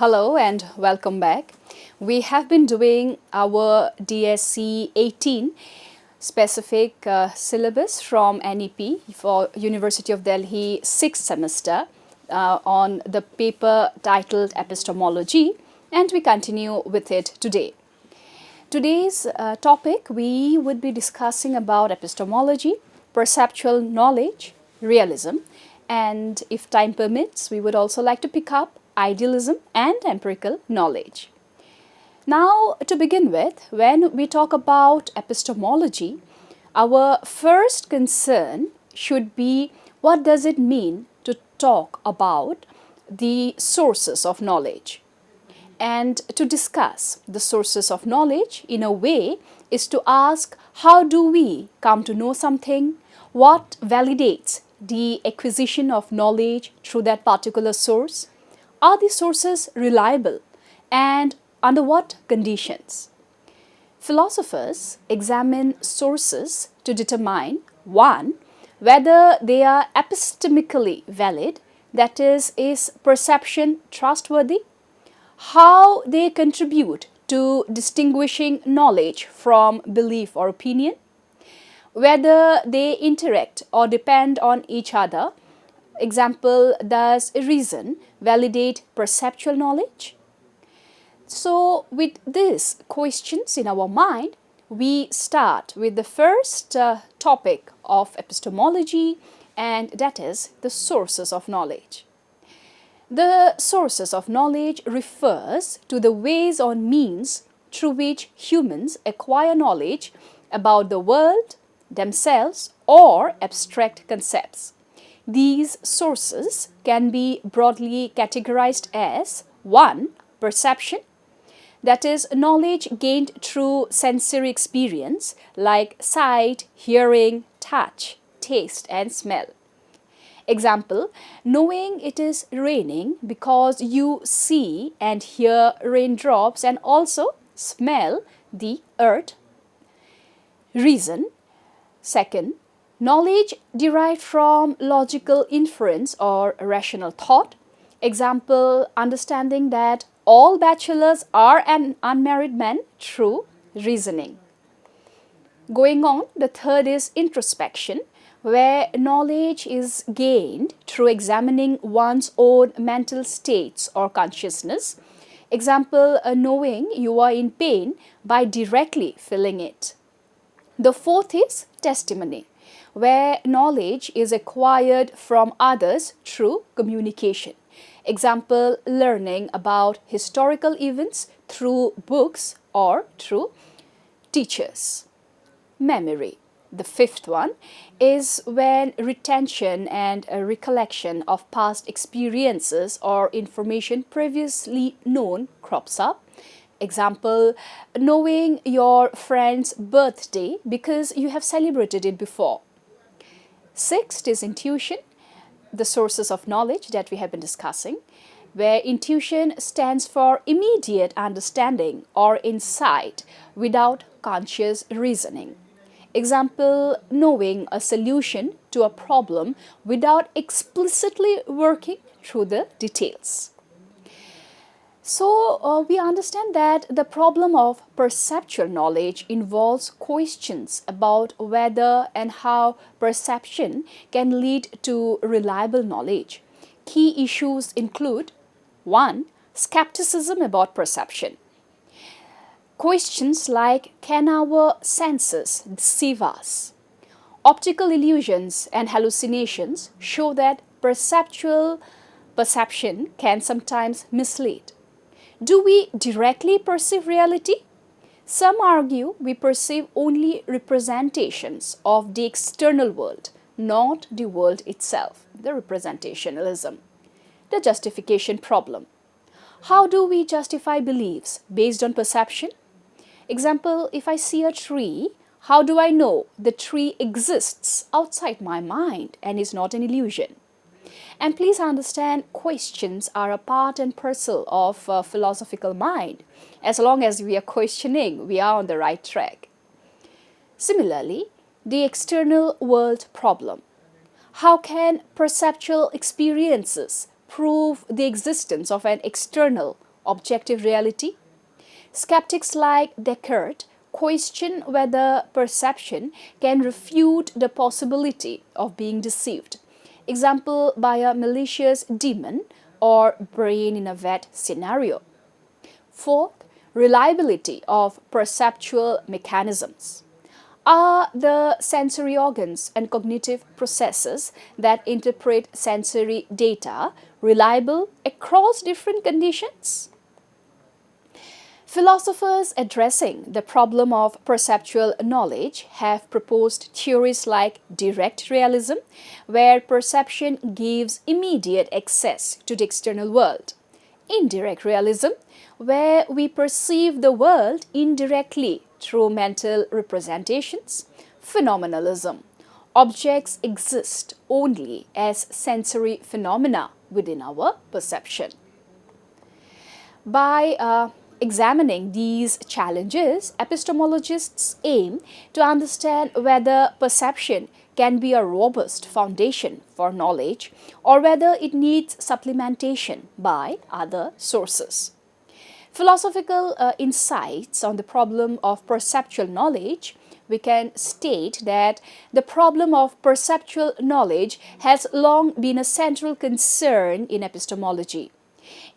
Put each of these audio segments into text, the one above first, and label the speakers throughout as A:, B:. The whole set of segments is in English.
A: Hello and welcome back. We have been doing our DSC 18 specific syllabus from NEP for University of Delhi 6th semester on the paper titled Epistemology, and we continue with it today. Today's topic we would be discussing about epistemology, perceptual knowledge, realism, and if time permits, we would also like to pick up idealism and empirical knowledge. Now, to begin with, when we talk about epistemology, our first concern should be what does it mean to talk about the sources of knowledge? And to discuss the sources of knowledge in a way is to ask how do we come to know something, what validates the acquisition of knowledge through that particular source, are the sources reliable and under what conditions? Philosophers examine sources to determine 1. Whether they are epistemically valid, that is perception trustworthy? How they contribute to distinguishing knowledge from belief or opinion? Whether they interact or depend on each other. Example, does reason validate perceptual knowledge? So, with these questions in our mind, we start with the first topic of epistemology, and that is the sources of knowledge. The sources of knowledge refers to the ways or means through which humans acquire knowledge about the world, themselves, or abstract concepts. These sources can be broadly categorized as 1. Perception, that is, knowledge gained through sensory experience like sight, hearing, touch, taste, and smell. Example, knowing it is raining because you see and hear raindrops and also smell the earth. Reason, second, knowledge derived from logical inference or rational thought. Example, understanding that all bachelors are an unmarried men through reasoning. Going on, the third is introspection, where knowledge is gained through examining one's own mental states or consciousness. Example, knowing you are in pain by directly feeling it. The fourth is testimony, where knowledge is acquired from others through communication. Example, learning about historical events through books or through teachers. Memory. The fifth one is when retention and recollection of past experiences or information previously known crops up. Example, knowing your friend's birthday because you have celebrated it before. Sixth is intuition, the sources of knowledge that we have been discussing, where intuition stands for immediate understanding or insight without conscious reasoning. Example, knowing a solution to a problem without explicitly working through the details. So, we understand that the problem of perceptual knowledge involves questions about whether and how perception can lead to reliable knowledge. Key issues include 1. Skepticism about perception. Questions like, can our senses deceive us? Optical illusions and hallucinations show that perception can sometimes mislead. Do we directly perceive reality? Some argue we perceive only representations of the external world, not the world itself, the representationalism. The justification problem. How do we justify beliefs based on perception? Example, if I see a tree, how do I know the tree exists outside my mind and is not an illusion? And please understand, questions are a part and parcel of philosophical mind. As long as we are questioning, we are on the right track. Similarly, the external world problem. How can perceptual experiences prove the existence of an external objective reality. Skeptics like Descartes question whether perception can refute the possibility of being deceived, example by a malicious demon or brain in a vat scenario. Fourth, reliability of perceptual mechanisms. Are the sensory organs and cognitive processes that interpret sensory data reliable across different conditions? Philosophers addressing the problem of perceptual knowledge have proposed theories like direct realism, where perception gives immediate access to the external world; indirect realism, where we perceive the world indirectly through mental representations; phenomenalism, objects exist only as sensory phenomena within our perception. By examining these challenges, epistemologists aim to understand whether perception can be a robust foundation for knowledge or whether it needs supplementation by other sources. Philosophical insights on the problem of perceptual knowledge, we can state that the problem of perceptual knowledge has long been a central concern in epistemology.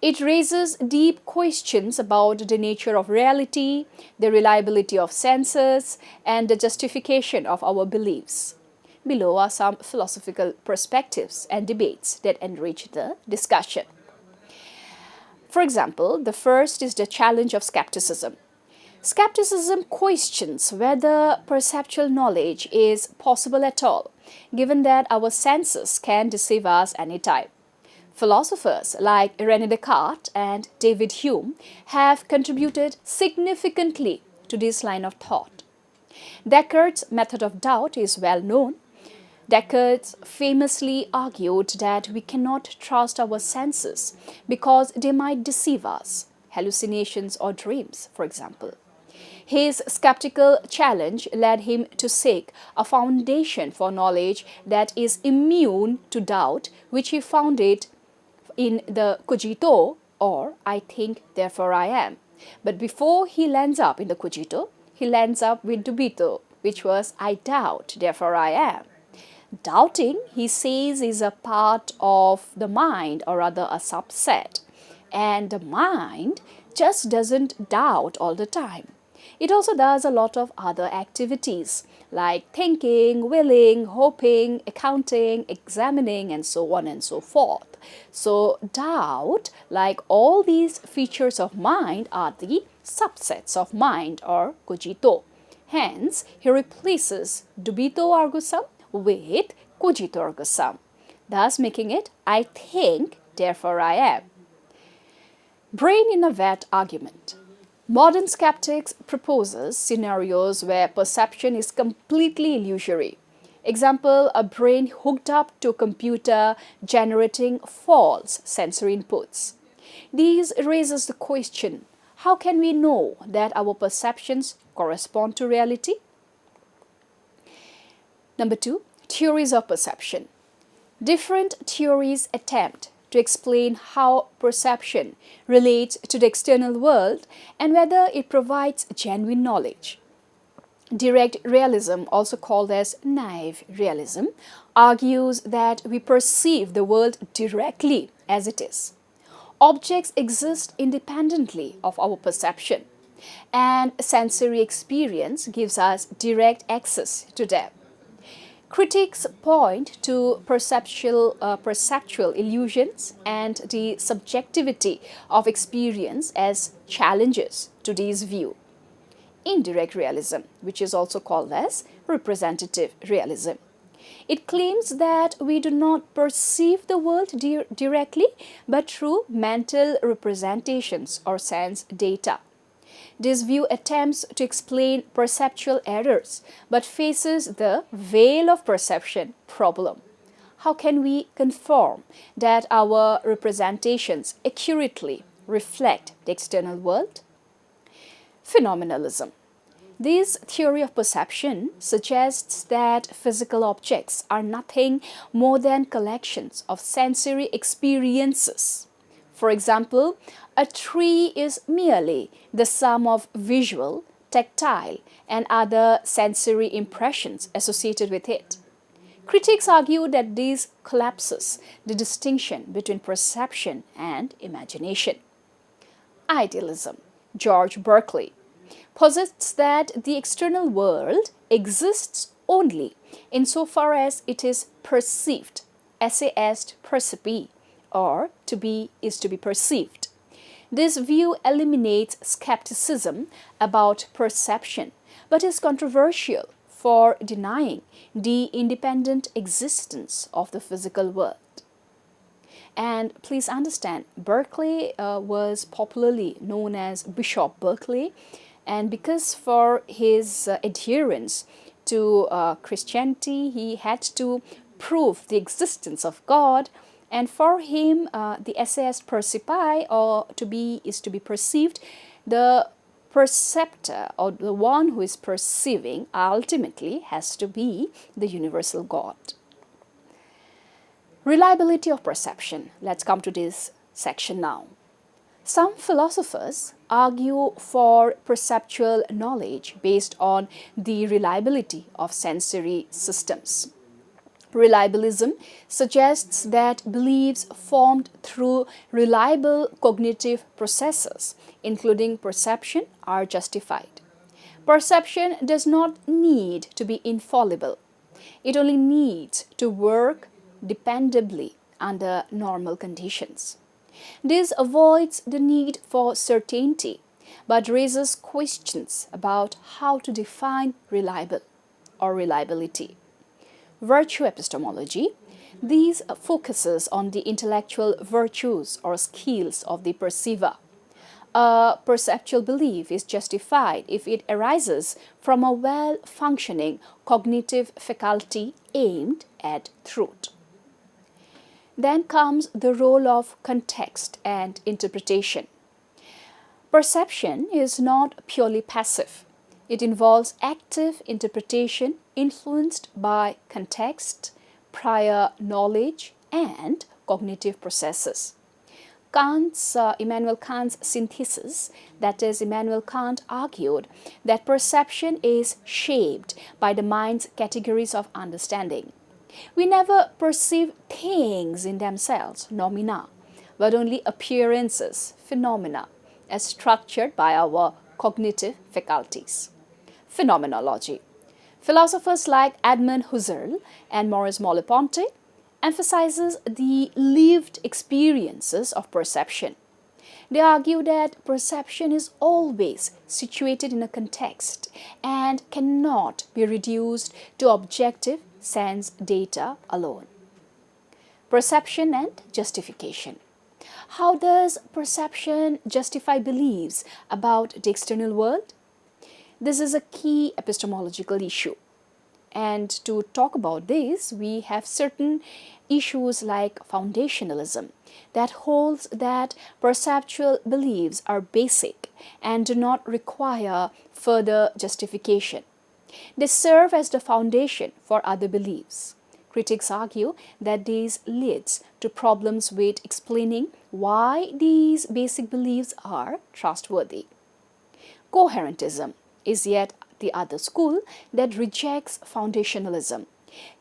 A: It raises deep questions about the nature of reality, the reliability of senses, and the justification of our beliefs. Below are some philosophical perspectives and debates that enrich the discussion. For example, the first is the challenge of skepticism. Skepticism questions whether perceptual knowledge is possible at all, given that our senses can deceive us anytime. Philosophers like René Descartes and David Hume have contributed significantly to this line of thought. Descartes' method of doubt is well known. Descartes famously argued that we cannot trust our senses because they might deceive us, hallucinations or dreams, for example. His skeptical challenge led him to seek a foundation for knowledge that is immune to doubt, which he founded in the cogito, or I think, therefore I am. But before he lands up in the cogito, he lands up with dubito, which was I doubt, therefore I am. Doubting, he says, is a part of the mind, or rather a subset. And the mind just doesn't doubt all the time. It also does a lot of other activities like thinking, willing, hoping, accounting, examining, and so on and so forth. So doubt, like all these features of mind, are the subsets of mind, or cogito. Hence, he replaces dubito ergo sum with cogito ergo sum, thus making it I think, therefore I am. Brain in a vat argument. Modern skeptics proposes scenarios where perception is completely illusory. Example, a brain hooked up to a computer generating false sensory inputs. These raises the question, how can we know that our perceptions correspond to reality? Number 2, theories of perception. Different theories attempt to explain how perception relates to the external world and whether it provides genuine knowledge. Direct realism, also called as naive realism, argues that we perceive the world directly as it is. Objects exist independently of our perception, and sensory experience gives us direct access to them. Critics point to perceptual illusions and the subjectivity of experience as challenges to this view. Indirect realism, which is also called as representative realism. It claims that we do not perceive the world directly, but through mental representations or sense data. This view attempts to explain perceptual errors, but faces the veil of perception problem. How can we confirm that our representations accurately reflect the external world? Phenomenalism. This theory of perception suggests that physical objects are nothing more than collections of sensory experiences. For example, a tree is merely the sum of visual, tactile, and other sensory impressions associated with it. Critics argue that this collapses the distinction between perception and imagination. Idealism. George Berkeley posits that the external world exists only insofar as it is perceived, esse est percipi, or to be is to be perceived. This view eliminates skepticism about perception, but is controversial for denying the independent existence of the physical world. And please understand, Berkeley was popularly known as Bishop Berkeley, and because for his adherence to Christianity, he had to prove the existence of God, and for him, the esse est percipi, or to be is to be perceived, the perceptor, or the one who is perceiving, ultimately has to be the universal God. Reliability of perception. Let's come to this section now. Some philosophers argue for perceptual knowledge based on the reliability of sensory systems. Reliabilism suggests that beliefs formed through reliable cognitive processes, including perception, are justified. Perception does not need to be infallible. It only needs to work dependably under normal conditions. This avoids the need for certainty, but raises questions about how to define reliable or reliability. Virtue epistemology. These focuses on the intellectual virtues or skills of the perceiver. A perceptual belief is justified if it arises from a well-functioning cognitive faculty aimed at truth. Then comes the role of context and interpretation. Perception is not purely passive. It involves active interpretation influenced by context, prior knowledge, and cognitive processes. Immanuel Kant's synthesis, that is, Immanuel Kant argued that perception is shaped by the mind's categories of understanding. We never perceive things in themselves, noumena, but only appearances, phenomena, as structured by our cognitive faculties. Phenomenology. Philosophers like Edmund Husserl and Maurice Merleau-Ponty emphasizes the lived experiences of perception. They argue that perception is always situated in a context and cannot be reduced to objective sense data alone. Perception and justification. How does perception justify beliefs about the external world? This is a key epistemological issue. And to talk about this, we have certain issues like foundationalism that holds that perceptual beliefs are basic and do not require further justification. They serve as the foundation for other beliefs. Critics argue that this leads to problems with explaining why these basic beliefs are trustworthy. Coherentism is yet the other school that rejects foundationalism,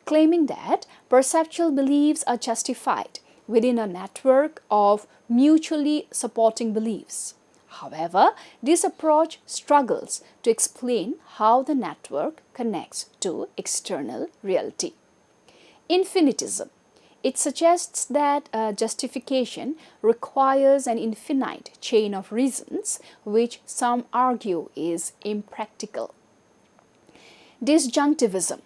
A: claiming that perceptual beliefs are justified within a network of mutually supporting beliefs. However, this approach struggles to explain how the network connects to external reality. Infinitism. It suggests that justification requires an infinite chain of reasons, which some argue is impractical. Disjunctivism.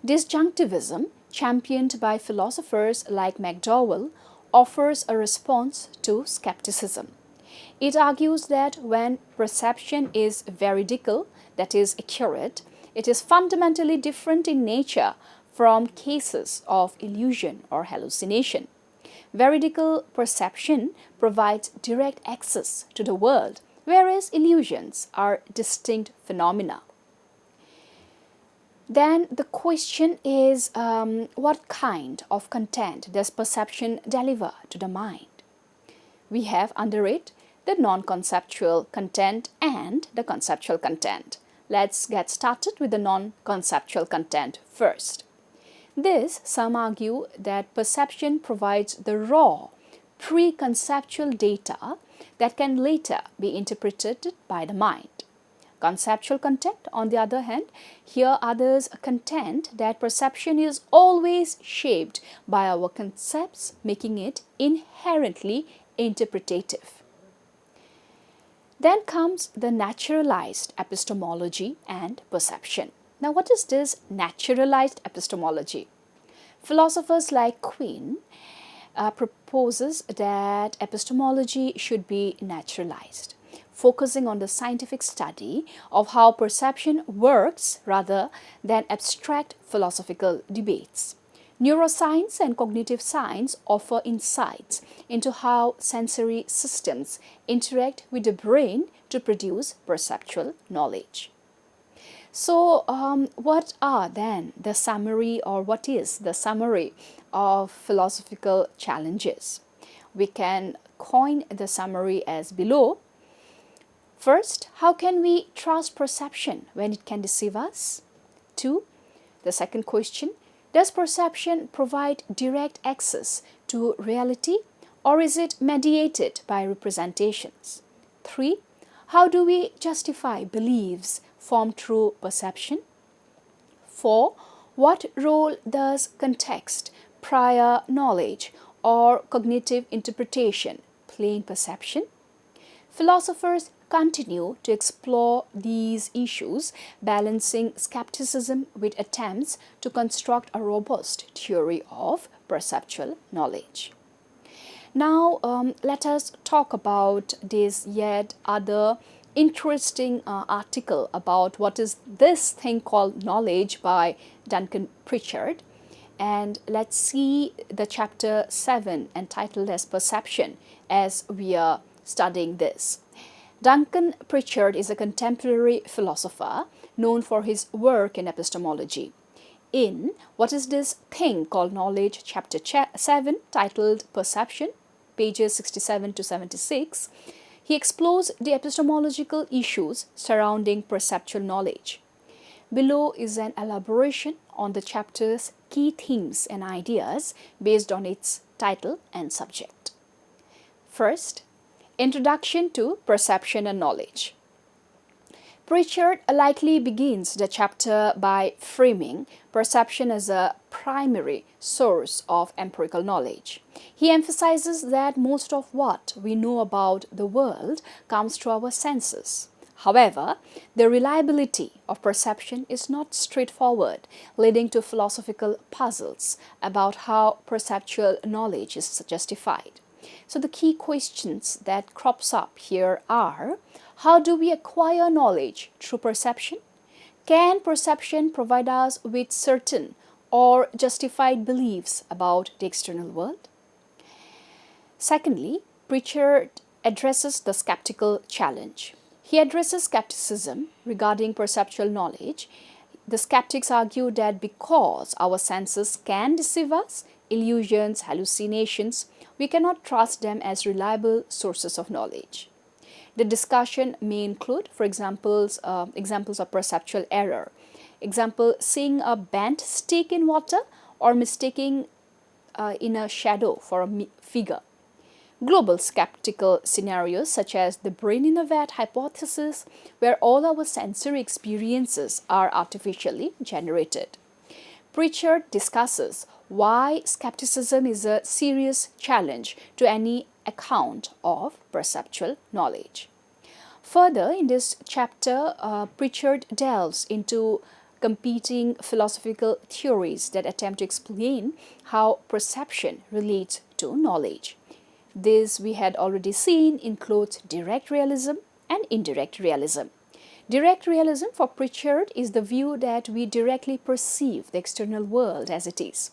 A: Disjunctivism, championed by philosophers like McDowell, offers a response to skepticism. It argues that when perception is veridical, that is accurate, it is fundamentally different in nature from cases of illusion or hallucination. Veridical perception provides direct access to the world, whereas illusions are distinct phenomena. Then the question is, what kind of content does perception deliver to the mind? we have under it the non-conceptual content and the conceptual content. Let's get started with the non-conceptual content first. Some argue that perception provides the raw, pre-conceptual data that can later be interpreted by the mind. Conceptual content, on the other hand, here others contend that perception is always shaped by our concepts, making it inherently interpretative. Then comes the naturalized epistemology and perception. Now, what is this naturalized epistemology? Philosophers like Quine proposes that epistemology should be naturalized, focusing on the scientific study of how perception works rather than abstract philosophical debates. Neuroscience and cognitive science offer insights into how sensory systems interact with the brain to produce perceptual knowledge. So, what are then the summary, or what is the summary of philosophical challenges? We can coin the summary as below. First, how can we trust perception when it can deceive us? 2. The second question, does perception provide direct access to reality, or is it mediated by representations? 3. How do we justify beliefs formed through perception? 4. What role does context, prior knowledge, or cognitive interpretation play in perception? Philosophers continue to explore these issues, balancing skepticism with attempts to construct a robust theory of perceptual knowledge. Now, let us talk about this yet other interesting article about what is this thing called knowledge by Duncan Pritchard. And let's see the chapter 7 entitled as Perception as we are studying this. Duncan Pritchard is a contemporary philosopher known for his work in epistemology. In What is This Thing Called Knowledge, chapter 7, titled Perception, pages 67 to 76, he explores the epistemological issues surrounding perceptual knowledge. Below is an elaboration on the chapter's key themes and ideas based on its title and subject. First, Introduction to Perception and Knowledge. Pritchard likely begins the chapter by framing perception as a primary source of empirical knowledge. He emphasizes that most of what we know about the world comes through our senses. However, the reliability of perception is not straightforward, leading to philosophical puzzles about how perceptual knowledge is justified. So the key questions that crops up here are, how do we acquire knowledge through perception? Can perception provide us with certain or justified beliefs about the external world? Secondly, Pritchard addresses the skeptical challenge. He addresses skepticism regarding perceptual knowledge. The skeptics argue that because our senses can deceive us, illusions, hallucinations, we cannot trust them as reliable sources of knowledge. The discussion may include, for examples of perceptual error. Example, seeing a bent stick in water or mistaking in a shadow for a figure. Global skeptical scenarios such as the brain in a vat hypothesis, where all our sensory experiences are artificially generated. Pritchard discusses why skepticism is a serious challenge to any account of perceptual knowledge. Further, in this chapter, Pritchard delves into competing philosophical theories that attempt to explain how perception relates to knowledge. This, we had already seen, includes direct realism and indirect realism. Direct realism for Pritchard is the view that we directly perceive the external world as it is.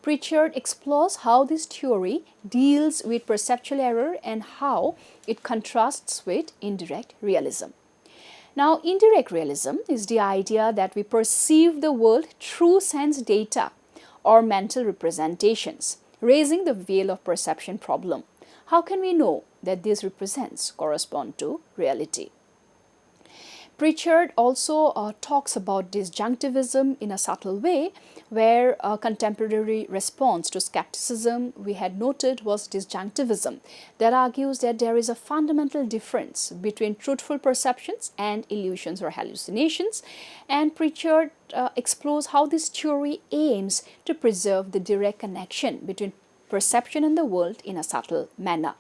A: Pritchard explores how this theory deals with perceptual error and how it contrasts with indirect realism. Now, indirect realism is the idea that we perceive the world through sense data or mental representations, raising the veil of perception problem. How can we know that these represents correspond to reality. Pritchard also talks about disjunctivism in a subtle way, where a contemporary response to skepticism we had noted was disjunctivism, that argues that there is a fundamental difference between truthful perceptions and illusions or hallucinations, and Pritchard explores how this theory aims to preserve the direct connection between perception and the world in a subtle manner.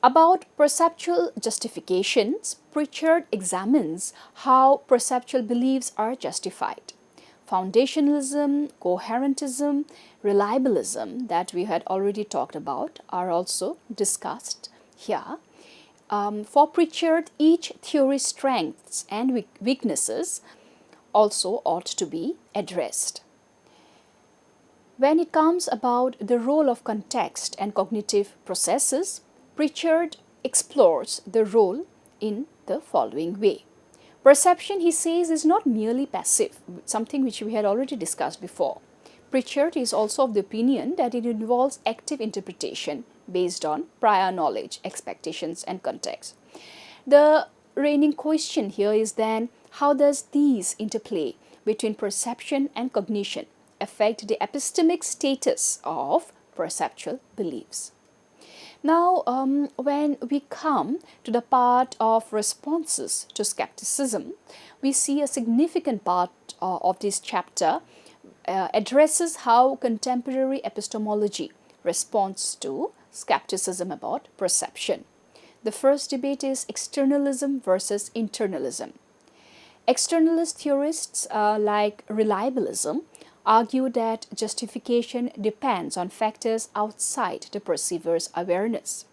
A: About perceptual justifications, Pritchard examines how perceptual beliefs are justified. Foundationalism, coherentism, reliabilism that we had already talked about are also discussed here. For Pritchard, each theory's strengths and weaknesses also ought to be addressed. When it comes about the role of context and cognitive processes, Pritchard explores the role in the following way. Perception, he says, is not merely passive, something which we had already discussed before. Pritchard is also of the opinion that it involves active interpretation based on prior knowledge, expectations, and context. The reigning question here is then, how does these interplay between perception and cognition affect the epistemic status of perceptual beliefs? Now, when we come to the part of responses to skepticism, we see a significant part of this chapter addresses how contemporary epistemology responds to skepticism about perception. The first debate is externalism versus internalism. Externalist theorists like reliabilism argue that justification depends on factors outside the perceiver's awareness.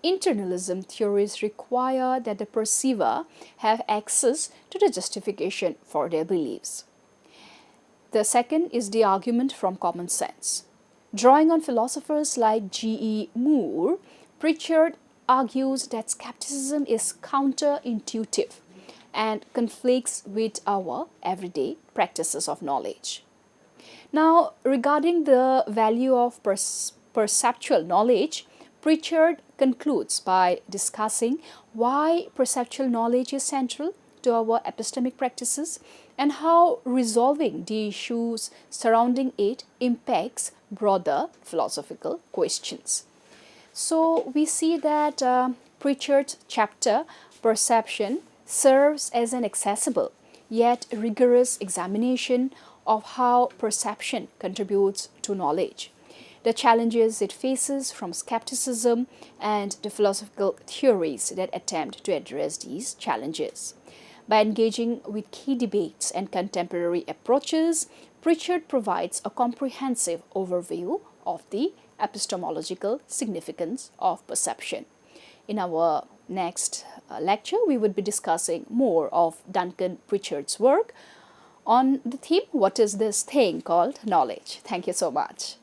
A: Internalism theories require that the perceiver have access to the justification for their beliefs. The second is the argument from common sense. Drawing on philosophers like G.E. Moore, Pritchard argues that skepticism is counterintuitive and conflicts with our everyday practices of knowledge. Now, regarding the value of perceptual knowledge, Pritchard concludes by discussing why perceptual knowledge is central to our epistemic practices and how resolving the issues surrounding it impacts broader philosophical questions. So, we see that Pritchard's chapter, Perception, serves as an accessible yet rigorous examination of how perception contributes to knowledge, the challenges it faces from skepticism, and the philosophical theories that attempt to address these challenges. By engaging with key debates and contemporary approaches, Pritchard provides a comprehensive overview of the epistemological significance of perception. In our next lecture, we would be discussing more of Duncan Pritchard's work on the theme, what is this thing called knowledge? Thank you so much.